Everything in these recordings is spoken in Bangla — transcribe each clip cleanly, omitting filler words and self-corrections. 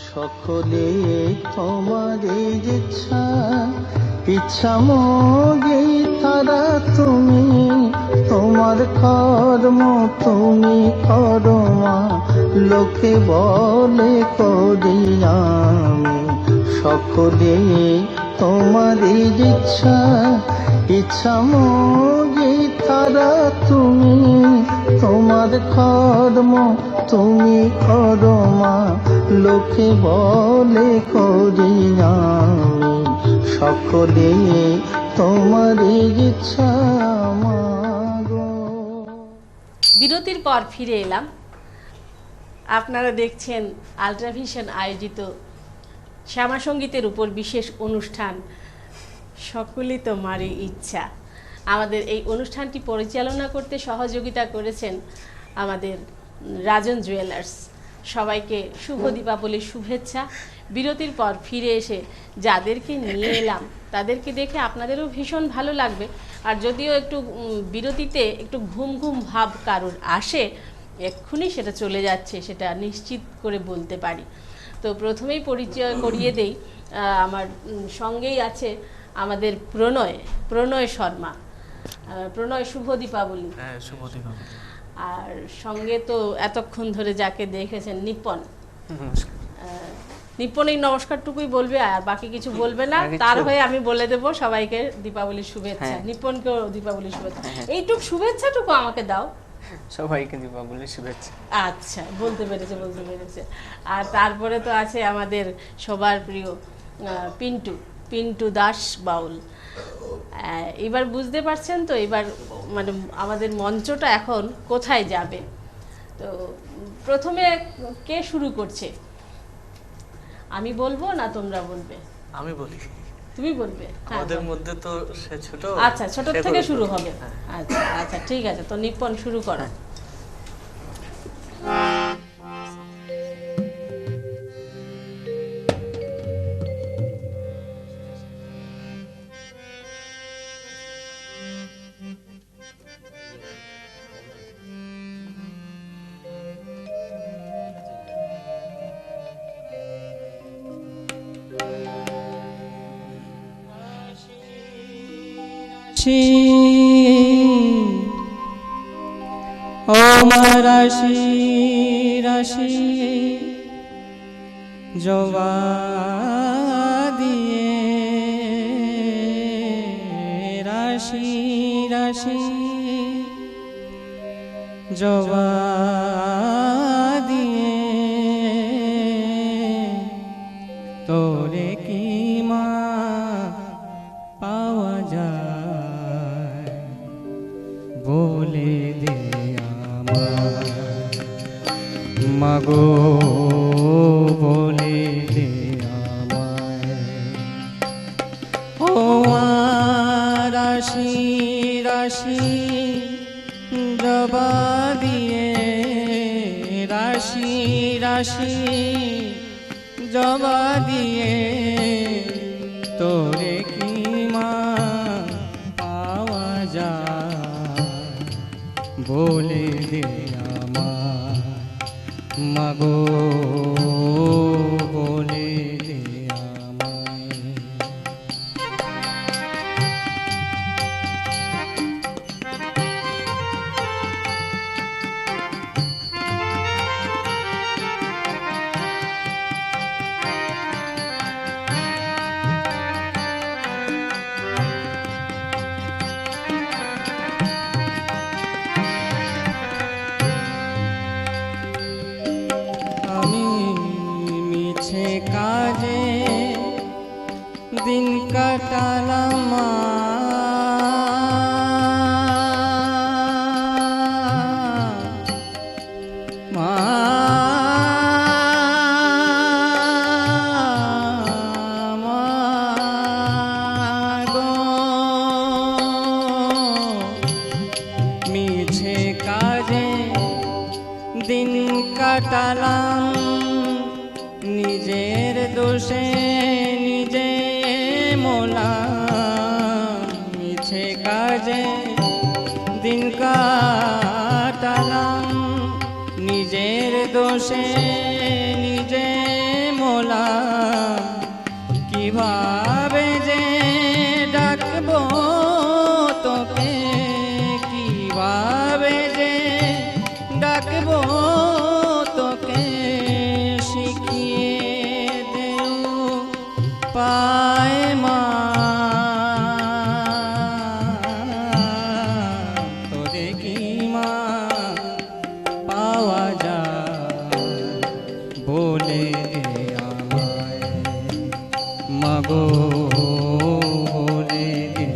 সকলে তোমার ইচ্ছা ইচ্ছামোগে তারা তুমি, তোমার কর্ম তুমি করো মা, লোকে বলে করি আমি। সকলে তোমার ইচ্ছা ইচ্ছামোগে তারা তুমি, তোমার কর্ম তুমি করো মা, লোকে বলে করি আমি। সকলে তোমার ইচ্ছা মাগো। বিরতির পর ফিরে এলাম। আপনারা দেখছেন আল্ট্রাভিশন আয়োজিত শ্যামা সঙ্গীতের উপর বিশেষ অনুষ্ঠান সকলই তোমারই ইচ্ছা। আমাদের এই অনুষ্ঠানটি পরিচালনা করতে সহযোগিতা করেছেন আমাদের রাজন জুয়েলার্স। সবাইকে শুভ দীপাবলির শুভেচ্ছা। বিরতির পর ফিরে এসে যাদেরকে নিয়ে এলাম তাদেরকে দেখে আপনাদেরও ভীষণ ভালো লাগবে। আর যদিও একটু বিরতিতে একটু ঘুম ঘুম ভাব কারোর আসে, এক্ষুনি সেটা চলে যাচ্ছে, সেটা নিশ্চিত করে বলতে পারি। তো প্রথমেই পরিচয় করিয়ে দেই, আমার সঙ্গেই আছে আমাদের প্রণয় শর্মা। প্রণয়, শুভ দীপাবলি। হ্যাঁ, শুভ দীপাবলি। আর সঙ্গে তো এতক্ষণ ধরে যাকে দেখেছেন নিপন। নিপন এই নমস্কারটুকুই বলবে, আর বাকি কিছু বলবে না। তার হয়ে আমি বলে দেব সবাইকে দীপাবলির শুভেচ্ছা। নিপনকেও দীপাবলির শুভেচ্ছা। এইটুক শুভেচ্ছাটুকু আমাকে দাও। সবাইকে দীপাবলির শুভেচ্ছা। আচ্ছা, বলতে পেরেছে। আর তারপরে তো আছে আমাদের সবার প্রিয় পিন্টু দাস বাউল। এবার বুঝতে পারছেন তো, এবার মানে আমাদের মঞ্চটা এখন কোথায় যাবে। তো প্রথমে কে শুরু করছে, আমি বলবো না তোমরা বলবে? আমি বলি। তুমি বলবে? আমাদের মধ্যে তো সে ছোট। আচ্ছা, ছোট থেকে শুরু হবে। আচ্ছা ঠিক আছে, তো নিপন শুরু করো। ও মা রাশি রাশি জবা দিয়ে, রাশি রাশি জবা দিয়ে, তোরে কি মা পাওয়া যায় বলে দে আমার মাগো, বলে দে আমায়। ও রাশি রাশি জবা দিয়ে, রাশি রাশি জবা দিয়ে, তোরে কি মা পাওয়া যায় বলে দে আমার মাগো, বলে দে আমায়। কাজে দিন কাটালাম মা, গো মিছে কাজে দিন কাটালাম, নিজের দোষে নিজে মোলাম, মিছে কাজে দিন কাটালাম, নিজের দোষে নিজে কিভাবে যে ডাকবো তোকে, কিভাবে যে ডাকবো তোকে, শিখিয়ে দেও পায় মা। তোরে কি মা পাওয়া যায় বলে দে আমায়, মাগো বলে দে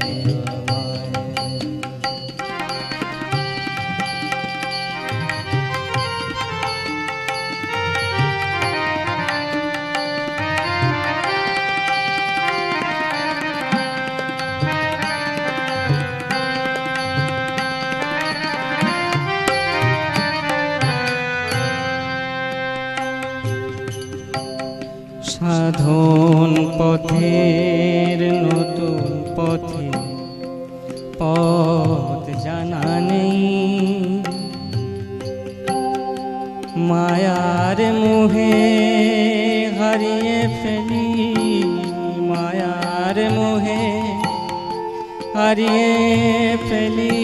আমায়। সাধন পথের নতুন পথে পথ জানা নেই, মায়ার মোহে হারিয়ে ফেলি, মায়ার মোহে হারিয়ে ফেলি,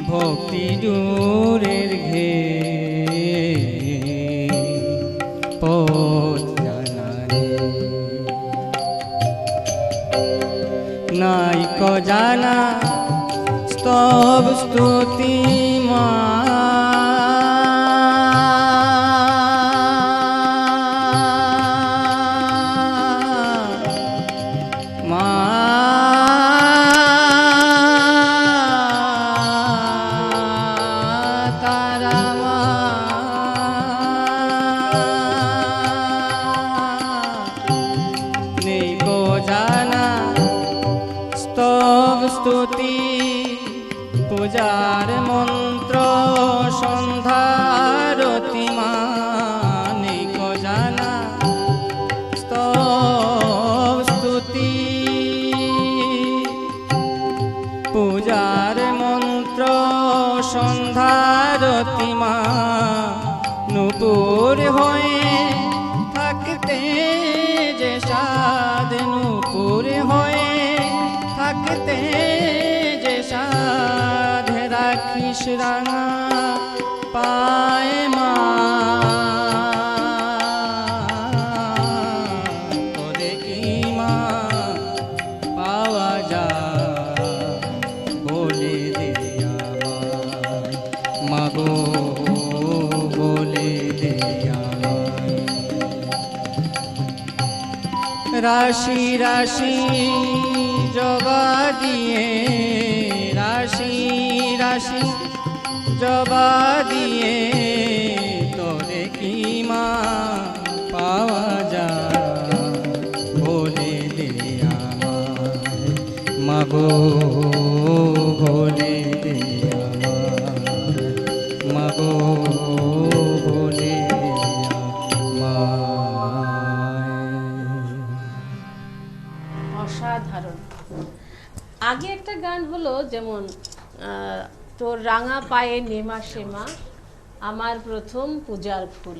ভক্তি দূরের ঘে পথ জানা নেই। নাই ক জানা স্তব স্তুতি মা, মা তারা মা, নেই কো জানা স্তব স্তুতি, পূজার মন্ত্র সন্ধ্যারতি মা, নেই কো জানা স্তব স্তুতি, পূজার মন্ত্র সন্ধ্যারতি মা, নূপুর হয়ে থাকতে যে সাধ, নূপুর হয়ে থাকতে যে সাধ, রাখিস রাঙা পায় মা। তোরে কি মা পাওয়া যায় বলে দে আমায়, মাগো বলে দে আমায়। রাশি রাশি জবা দিয়ে, রাশি রাশি জবা দিয়ে, তোরে কি মা পাওয়া যায় বলে দে আমায়, মাগো বলে দে আমায়, মাগো বলে দে আমায়। অসাধারণ। আগে একটা গান হলো যেমন তোর রাঙা পায়ে নেমা সেমা, আমার প্রথম পূজার ফুল,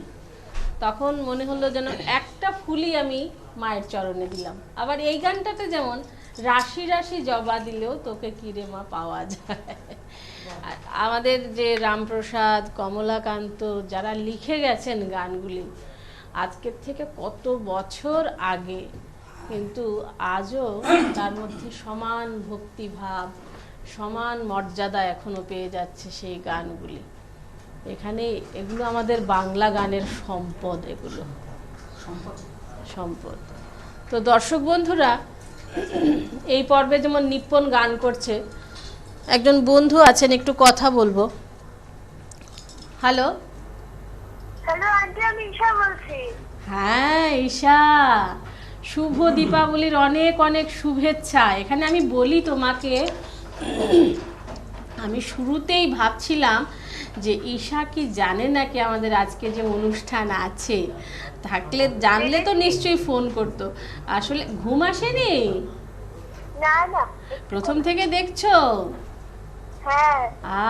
তখন মনে হলো যেন একটা ফুলই আমি মায়ের চরণে দিলাম। আবার এই গানটাতে যেমন রাশি রাশি জবা দিলেও তোকে কিরে মা পাওয়া যায়। আর আমাদের যে রামপ্রসাদ, কমলাকান্ত যারা লিখে গেছেন গানগুলি আজকের থেকে কত বছর আগে, কিন্তু আজও তার মধ্যে সমান ভক্তিভাব, সমান মর্যাদা এখনো পেয়ে যাচ্ছে সেই গানগুলি। এখানে এগুলো আমাদের বাংলা গানের সম্পদ, এগুলো সম্পদ। তো দর্শক বন্ধুরা, এই পর্বে যেমন নিপ্পন গান করছে, একজন বন্ধু আছেন, একটু কথা বলবো। হ্যালো। হ্যালো আন্টি, আমি ঈশা বলছি। হ্যাঁ ঈশা, শুভ দীপাবলির অনেক অনেক শুভেচ্ছা। এখানে আমি বলি তোমাকে, আমি শুরুতেই ভাবছিলাম যে ঈশা কি জানে নাকি আমাদের আজকে যে অনুষ্ঠান আছে, থাকলে জানলে তো নিশ্চয়ই ফোন করতো। আসলে ঘুম আসেনি? না না, প্রথম থেকে দেখছো? হ্যাঁ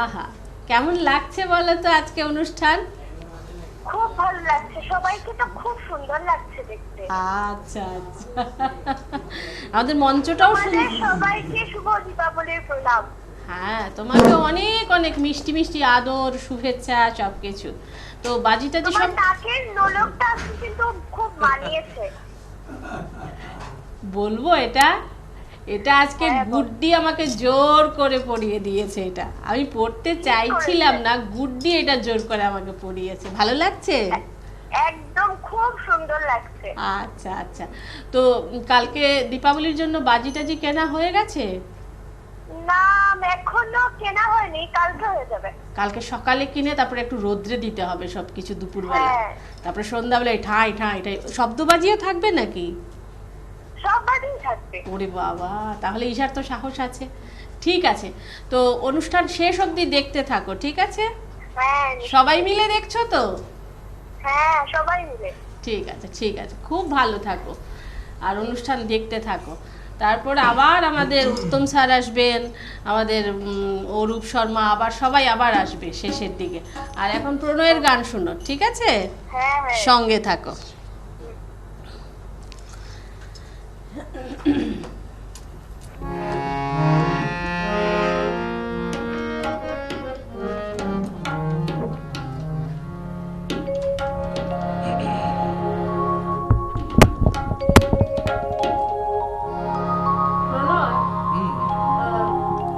আহা, কেমন লাগছে বলো তো আজকে অনুষ্ঠান? খুব ভালো লাগছে, সবাইকে তো খুব সুন্দর লাগছে দেখতে। আচ্ছা আচ্ছা, আমাদের মঞ্চটাও তোমাদের সবাইকে শুভ দীপাবলির প্রণাম। হ্যাঁ, তোমাকে অনেক অনেক মিষ্টি মিষ্টি আদর, শুভেচ্ছা, সবকিছু। তো বাজিটা যে তোমার সব নাকের নোলকটা কিন্তু খুব মানিয়েছে। বলবো, এটা এটা আজকে হ্যাঁ, বল। গুড্ডি আমাকে জোর করে পরিয়ে দিয়েছে। এটা আমি পড়তে চাইছিলাম না, গুড্ডি এটা জোর করে আমাকে পরিয়েছে। ভালো লাগছে? একদম খুব সুন্দর লাগছে। আচ্ছা আচ্ছা, তো কালকে দীপাবলির জন্য বাজি টাজি কেনা হয়ে গেছে? না, এখনো কেনা হয়নি, কালকে হয়ে যাবে। কালকে সকালে কিনে তারপরে একটু রোদ্রে দিতে হবে সবকিছু দুপুরবেলা, হ্যাঁ। তারপরে সন্ধ্যাবেলায় ঠাই ঠাই ঠাই শব্দ বাজিয়ে থাকবে নাকি? সব বাড়ি থাকবে। ওরে বাবা, তাহলে ঈশার তো সাহস আছে। ঠিক আছে, তো অনুষ্ঠান শেষ অবধি দেখতে থাকো, ঠিক আছে? হ্যাঁ সবাই মিলে দেখছো তো? হ্যাঁ, সবাই মিলে। ঠিক আছে ঠিক আছে, খুব ভালো থাকো আর অনুষ্ঠান দেখতে থাকো। তারপর আবার আমাদের উত্তম স্যার আসবেন, আমাদের অরূপ শর্মা, আবার সবাই আবার আসবে শেষের দিকে। আর এখন প্রণয়ের গান শুনো, ঠিক আছে? হ্যাঁ হ্যাঁ। সঙ্গে থাকো।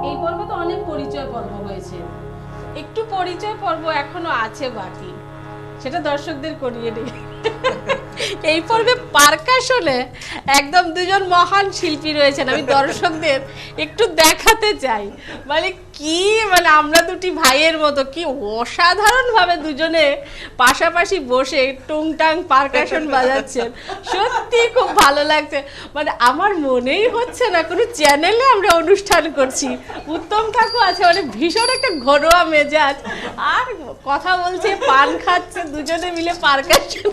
এই পর্বে তো অনেক পরিচয় পর্ব হয়েছে, একটু পরিচয় পর্ব এখনো আছে বাকি, সেটা দর্শকদের করিয়ে দিই। এই পর্বে পারকাশনে একদম দুজন মহান শিল্পী রয়েছেন, আমি দর্শকদের একটু দেখাতে চাই। মানে কি, মানে আমরা দুটি ভাইয়ের মতো কি অসাধারণ ভাবে দুজনে পাশাপাশি বসে টুংটাং পারকাশন বাজাচ্ছেন, সত্যি খুব ভালো লাগছে। মানে আমার মনেই হচ্ছে না কোনো চ্যানেলে আমরা অনুষ্ঠান করছি। উত্তম কাকু আছে, মানে ভীষণ একটা ঘরোয়া মেজাজ, আর কথা বলছে, পান খাচ্ছে, দুজনে মিলে পারকাশন।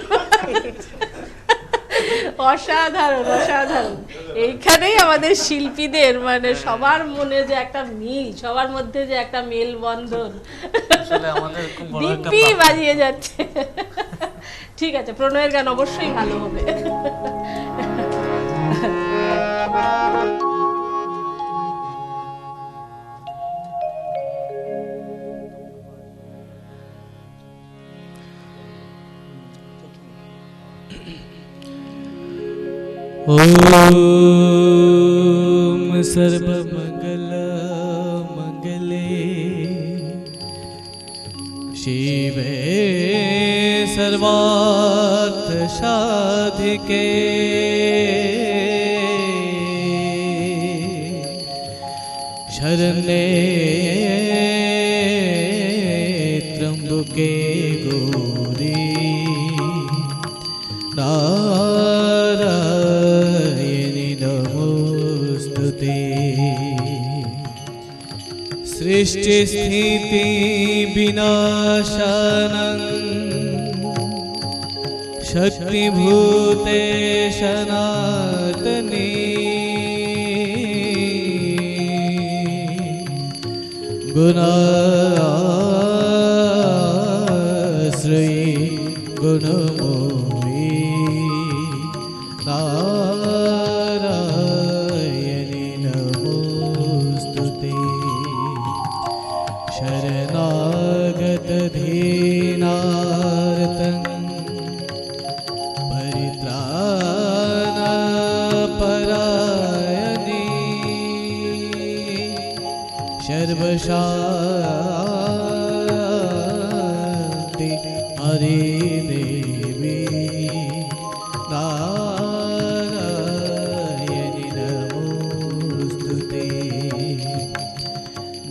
অসাধারণ অসাধারণ। এইখানেই আমাদের শিল্পীদের মানে সবার মনে যে একটা মিল, সবার মধ্যে যে একটা মেলবন্ধন আসলে আমাদের খুব বড় একটা দিব্যি প্রাপ্তি। বাজিয়ে যাচ্ছে। ঠিক আছে, প্রণয়ের গান অবশ্যই ভালো হবে। ॐ सर्वमङ्गलमङ्गले शिवे सर्वार्थसाधिके शरण्ये त्र्यम्बके गौरी नारायणि नमोस्तुते। सृष्टिस्थिति विनाशानं शक्तिभूते सनातने गुणाश्रये गुणमोहि नारायणि नमोस्तुते। शरणागतधीनार्तं परित्राणपरायणे सर्वशान्ति हरे देवी नारायणि नमोस्तुते।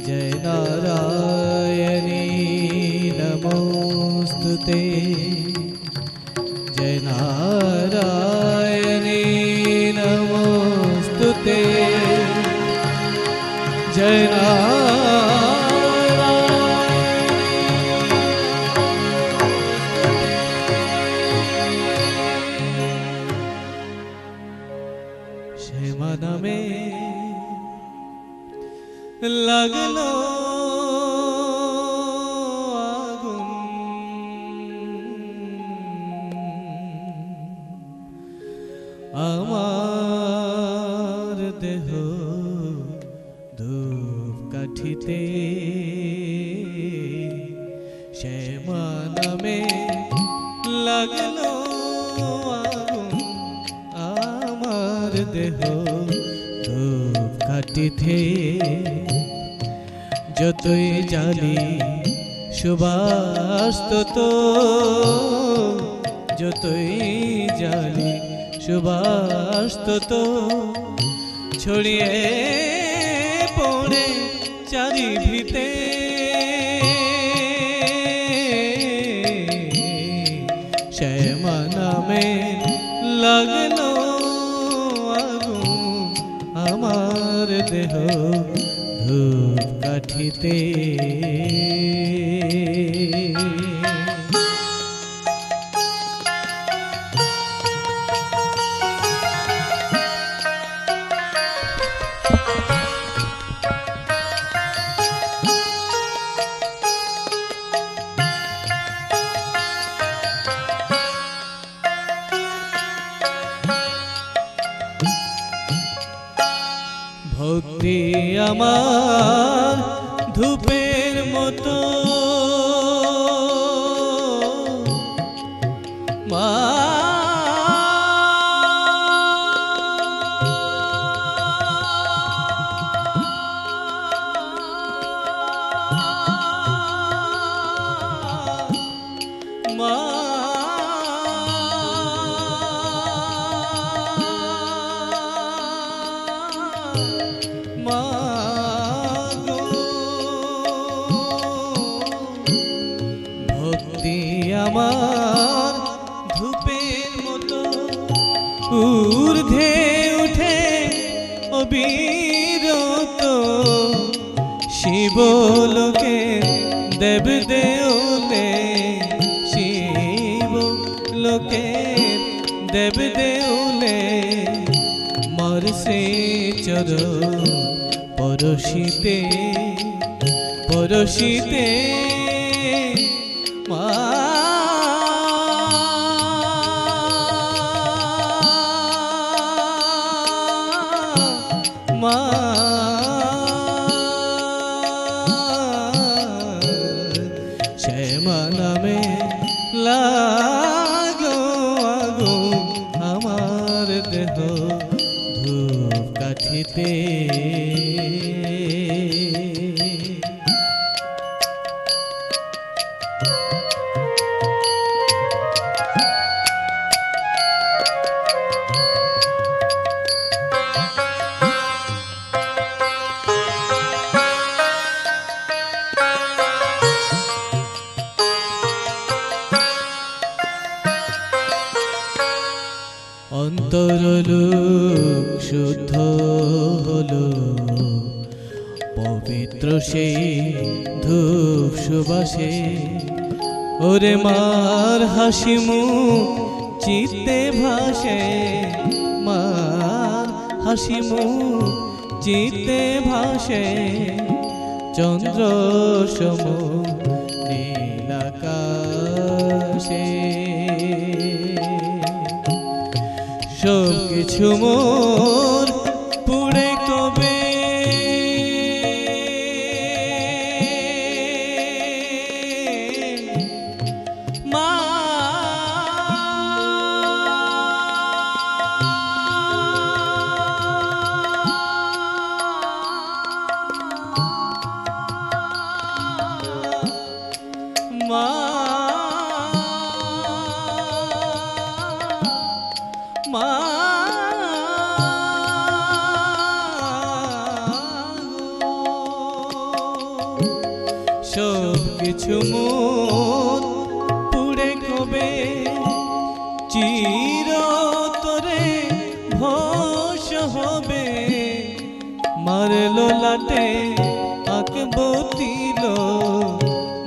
जय नारायणी नमोस्तुते। जय नारायणी नमोस्तुते। जय मन में लगलो आगुन আমার দেহ ধূপ কাঠিতে শ্যামা নামে লাগলো আগুন আমার দেহ ধূপ কাঠিতে যতই জানি সুবাস তো যতই জানি সুবাস তো ছড়িয়ে পড়ে চারিভিতে শ্যামা নামে লাগলো আগুন আমার দেহ ধূপ কাঠিতে ভক্তি আমার ধূপের মতো মা ভক্তি আমার ধূপের মতো ঊর্ধ্বে উঠে অবিরত শিবলোকে দেব দেওলে শিবলোকে দেব দেওলে মর সে চরণ পরশিতে পরশিতে মা মা শ্যামা নামে লাগো আগো আমার দেহ ধূপ কাঠিতে অন্তরলোক শুদ্ধ হলো পবিত্র সেই ধূপ সুবাসে ওরে মার হাসি মুখ চিত্তে ভাসে মার হাসি মুখ চিত্তে ভাসে চন্দ্র সম নীল আকাশে সব কিছু মোর পুড়ে কবে মা মা মা সব কিছু মোর পুড়ে কবে চিরতরে ভস হবে মারলো লাটে আঁকবো তিল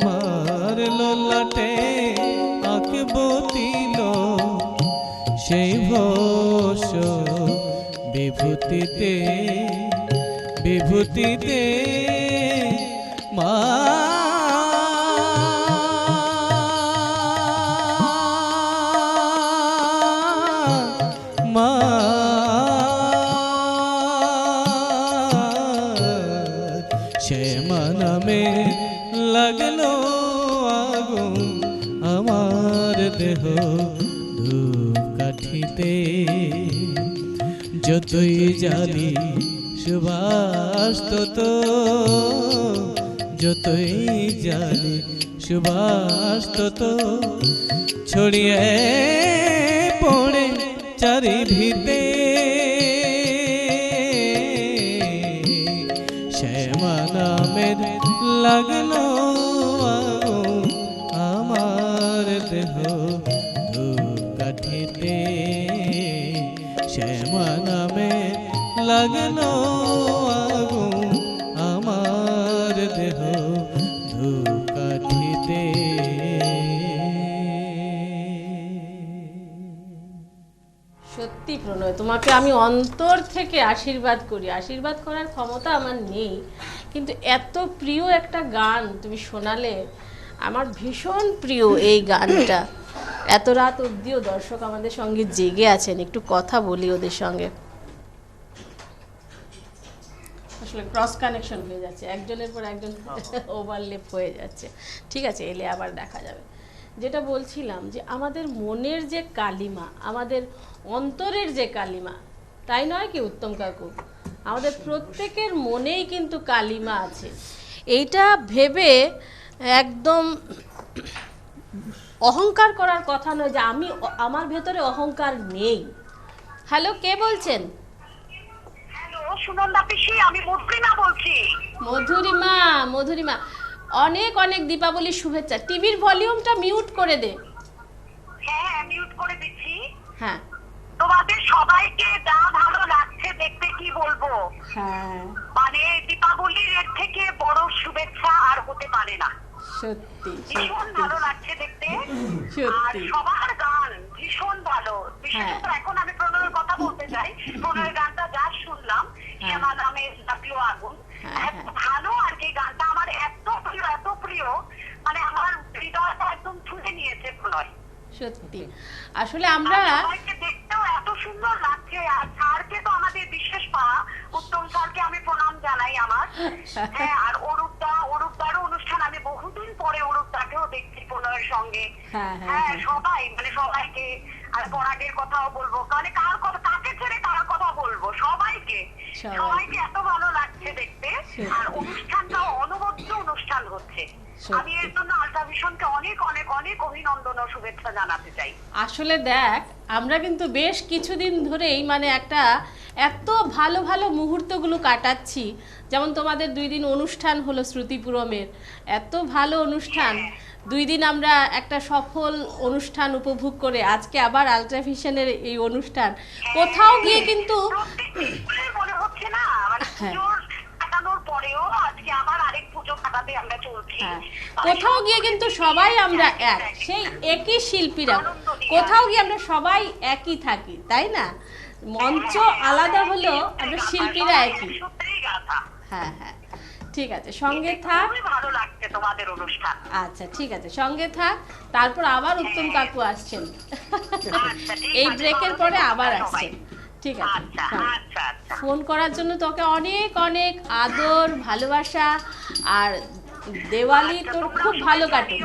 মারলো লাটে আঁকবো তিল সেই ভস বিভূতিতে বিভূতিতে মা মা যতই জানি সুবাস তত, যতই জানি সুবাস তত ছড়িয়ে পড়ে চারিভিতে। শ্যামা নামের লাগলো আগুন আমার দেহ ধূপকাঠিতে। শ্যামা নামের লাগলো আগুন আমার দেহ ধূপকাঠিতে। সত্যি প্রণয়, তোমাকে আমি অন্তর থেকে আশীর্বাদ করি। আশীর্বাদ করার ক্ষমতা আমার নেই, কিন্তু এত প্রিয় একটা গান তুমি শোনালে। আমার ভীষণ প্রিয় এই গানটা। এত রাত অবধিও দর্শক আমাদের সঙ্গে জেগে আছেন, একটু কথা বলি ওদের সঙ্গে। আসলে ক্রস কানেকশন হয়ে যাচ্ছে, একজনের পর একজন ওভারলেপ হয়ে যাচ্ছে। ঠিক আছে, এলে আবার দেখা যাবে। যেটা বলছিলাম যে আমাদের মনের যে কালিমা, আমাদের অন্তরের যে কালিমা, তাই নয় কি উত্তম কাকু? আমাদের প্রত্যেকের মনেই কিন্তু কালিমা আছে। এইটা ভেবে একদম অহংকার করার কথা নয় যে আমার ভেতরে অহংকার নেই। হ্যালো, কে বলছেন? হ্যালো সুনন্দা পিসি, আমি মধুরিমা বলছি। মধুরিমা, মধুরিমা, অনেক অনেক দীপাবলির শুভেচ্ছা। টিভির ভলিউমটা মিউট করে দে। হ্যাঁ মিউট করে দিচ্ছি। হ্যাঁ তোমাদের সবাইকে যা ভালো লাগছে দেখতে, কি বলবো। হ্যাঁ, মানে দীপাবলির এর থেকে বড় শুভেচ্ছা আর হতে পারে না। সত্যি ভীষণ ভালো লাগছে দেখতে। আর সত্যি। সবার গান ভীষণ ভালো। বিশেষত এখন আমি প্রণয়ের কথা বলতে চাই। প্রণয়ের গানটা যা শুনলাম, শ্যামা নামে লাগলো আগুন, এত ভালো। আর কি গানটা আমার এত প্রিয়, এত প্রিয়, মানে আমার হৃদয়টা একদম ছুঁয়ে নিয়েছে প্রণয়। সত্যি। আসলে আমরা সবাইকে দেখতেও এত সুন্দর লাগছে। আর স্যারকে তো আমাদের বিশেষ পাওয়া, উত্তম স্যারকে আমি প্রণাম জানাই আমার। হ্যাঁ, আর অরূপদারও অনুষ্ঠান আমি বহুদিন পরে অরূপদাকেও দেখছি প্রণয়ের সঙ্গে। হ্যাঁ সবাই, মানে সবাইকে। আর পরাগের কথাও বলবো, মানে কার কথা, কাকে ছেড়ে কার কথা বলবো, সবাইকে এত ভালো লাগছে দেখতে। আর অনুষ্ঠানটাও অনবদ্য অনুষ্ঠান হচ্ছে। আমি এর জন্য আল্ট্রাভিশনকে অনেক অনেক অনেক অভিনন্দন ও শুভেচ্ছা জানাতে চাই। আসলে দেখ, আমরা কিন্তু বেশ কিছুদিন ধরেই মানে একটা এত ভালো ভালো মুহূর্তগুলো কাটাচ্ছি। যেমন তোমাদের 2 দিন অনুষ্ঠান হলো শ্রুতিপুরমের, এত ভালো অনুষ্ঠান। 2 দিন আমরা একটা সফল অনুষ্ঠান উপভোগ করে আজকে আবার আল্ট্রাভিশনের এই অনুষ্ঠান। কোথাও গিয়ে কিন্তু মনে হচ্ছে না, মানে পুজোর কাটানোর পরেও আজকে আবার আরেক পুজো কাটাতে আমরা চলছি। কোথাও গিয়ে কিন্তু সবাই আমরা এক, সেই একই শিল্পীরা। কোথাও গিয়ে আমরা সবাই একই থাকি, তাই না? মঞ্চ আলাদা হলো, আমরা শিল্পীরা একই। হ্যাঁ হ্যাঁ, ঠিক আছে, সঙ্গে থাক। ভালো লাগছে তোমাদের অনুষ্ঠান। আচ্ছা ঠিক আছে, সঙ্গে থাক। তারপর আবার উত্তম কাকু আসছেন, এই ব্রেকের পরে আবার আসছেন। ঠিক আছে, ফোন করার জন্য তোকে অনেক অনেক আদর, ভালোবাসা। আর দেওয়ালি তোর খুব ভালো কাটুক।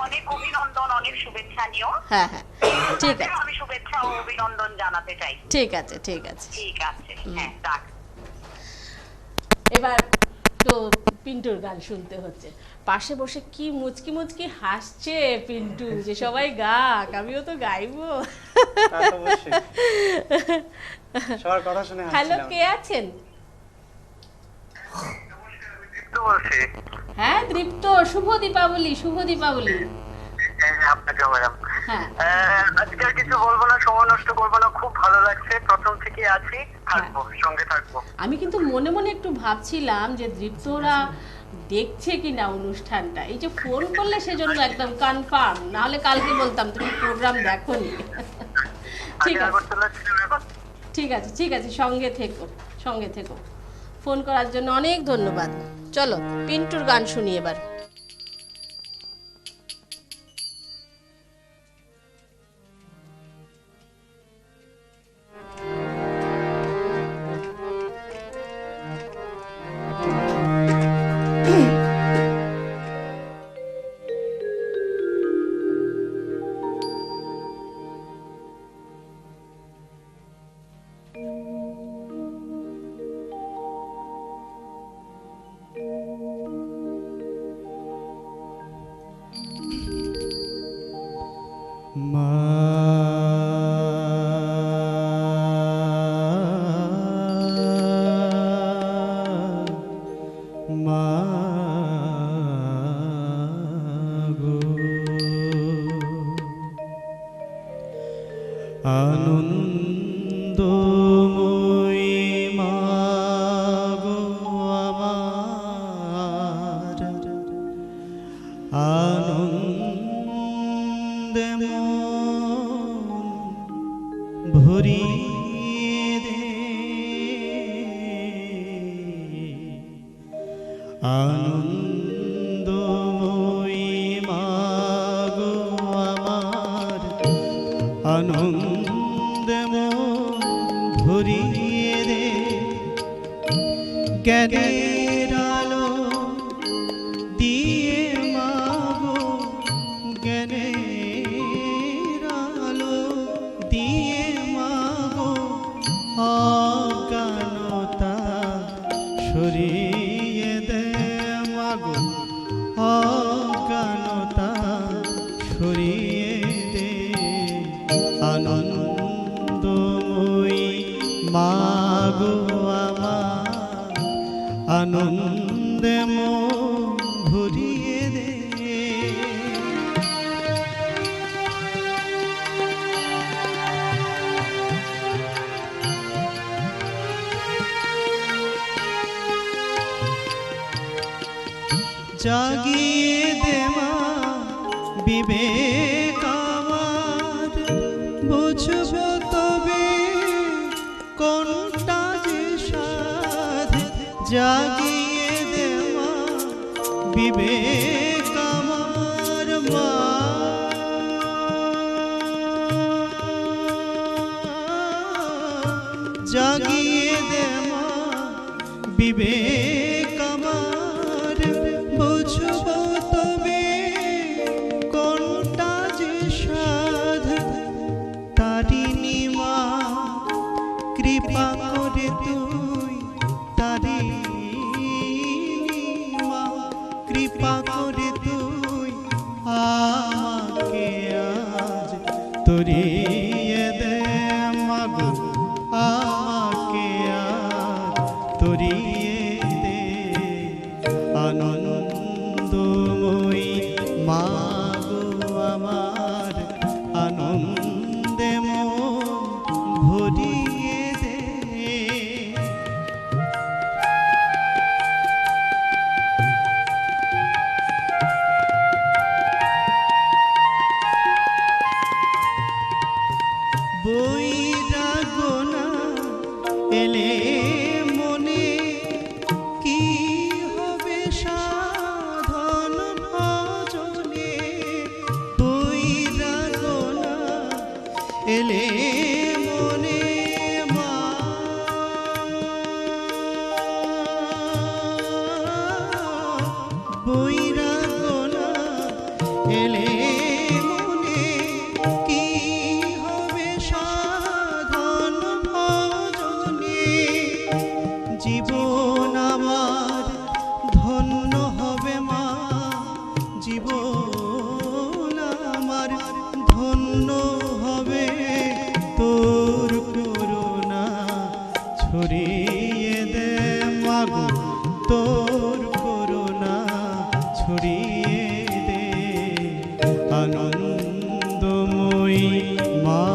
অনেক অভিনন্দন, অনেক শুভেচ্ছা নিও। হ্যাঁ হ্যাঁ, ঠিক আছে, আমি শুভেচ্ছা ও অভিনন্দন জানাতে চাই। ঠিক আছে ঠিক আছে ঠিক আছে, হ্যাঁ রাখ। এবার তো পিন্টুর গান শুনতে হচ্ছে। পাশে বসে কি মুচকি মুচকি হাসছে পিন্টু, যে সবাই গাক, আমিও তো গাইবো। সবার কথা শুনে হ্যালো, কে আছেন? হ্যাঁ দীপ্ত, শুভ দীপাবলি, শুভ দীপাবলি। আপনাকে ম্যাডাম, হ্যাঁ আজকে আর কিছু বলবো না, সময় নষ্ট করবো না। খুব ভালো লাগছে, প্রথম থেকে আছি, থাকবো, সঙ্গে থাকবো। আমি কিন্তু মনে মনে একটু ভাবছিলাম যে দীপ্তরা দেখছে কিনা অনুষ্ঠানটা। এই যে ফোন করলে সেজন্য একদম কনফার্ম, নাহলে কালকে বলতাম তুমি প্রোগ্রাম দেখোনি। ঠিক আছে ঠিক আছে ঠিক আছে, সঙ্গে থেকো, সঙ্গে থেকো। ফোন করার জন্য অনেক ধন্যবাদ। চলো পিন্টুর গান শুনি এবার। আনন্দময়ী মা গো আমার, আনন্দে মন ভরিয়ে দে, আনন্দময়ী মা গো আমার, আনন্দে মন ভরিয়ে দে। জ্ঞানের আলো দিয়ে মা গো, জ্ঞানের আলো দিয়ে মা গো, অজ্ঞানতা সরিয়ে দে মা গো, অজ্ঞানতা সরিয়ে দে। আনন্দময়ী মা গো আমার, আনন্দে মন ভরিয়ে দে। জাগিয়ে দে মা বিবেক আমার, বুঝব তবে কোনটা যে সাধ। জাগিয়ে দে মা বিবেক আমার মা, জাগিয়ে দে মা বিবেক আমার, বুঝব তবে কোনটা যে সাধ। তারিণী মা কৃপা করে তুই, তারিণী মা কৃপা করে তুই আমাকে আজ তরিয়ে দে মা গো, আমাকে আজ তরিয়ে দে। আনন্দময়ী মা গো আমার, আনন্দে মন ভরিয়ে দে। বৈরাগ্য না এলে মনে, কি হবে সাধন ভজনে। বৈরাগ্য না এলে মনে মা, বৈরাগ্য না এলে মনে, কি হবে সাধন ভজনে। জীবন আমার ধন্য হবে মা, জীবন আমার ধন্য হবে, তোর করুণা ছড়িয়ে দে মা গো, তোর করুণা ছড়িয়ে দে। আনন্দময়ী মা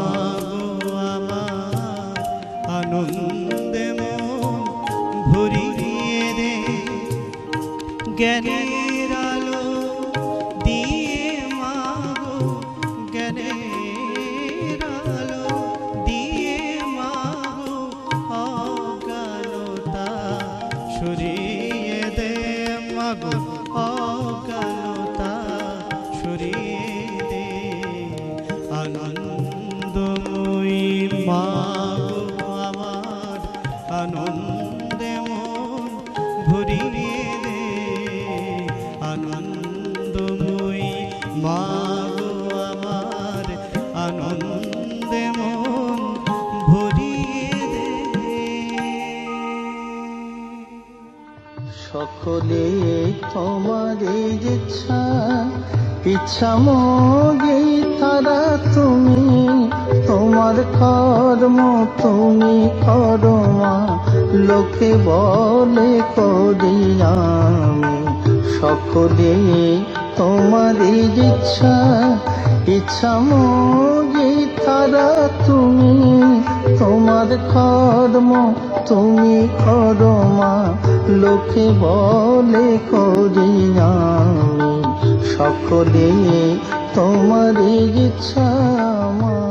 গো আমার, আনন্দে মন ভরিয়ে দে। জ্ঞানের আলো দিয়ে মা গো, জ্ঞানের আলো দিয়ে মা গো, অজ্ঞানতা সরিয়ে দে মা গো, অজ্ঞানতা সরিয়ে দে। আনন্দময়ী মা গো আমার, আনন্দে মন ভরিয়ে দে। আনন্দময়ী মা গো আমার, আনন্দে মন ভরিয়ে দে। সকলে তোমার ইচ্ছা, ইচ্ছা মগে তারা তুমি, তোমার কর্ম তুমি করো মা, লোকে বলে করি আমি। সকলে তোমার ইচ্ছা, ইচ্ছা মগে তারা তুমি, তোমার কর্ম তুমি করো মা, লোকে বলে করি আমি, সকলে তোমার ইচ্ছা মা।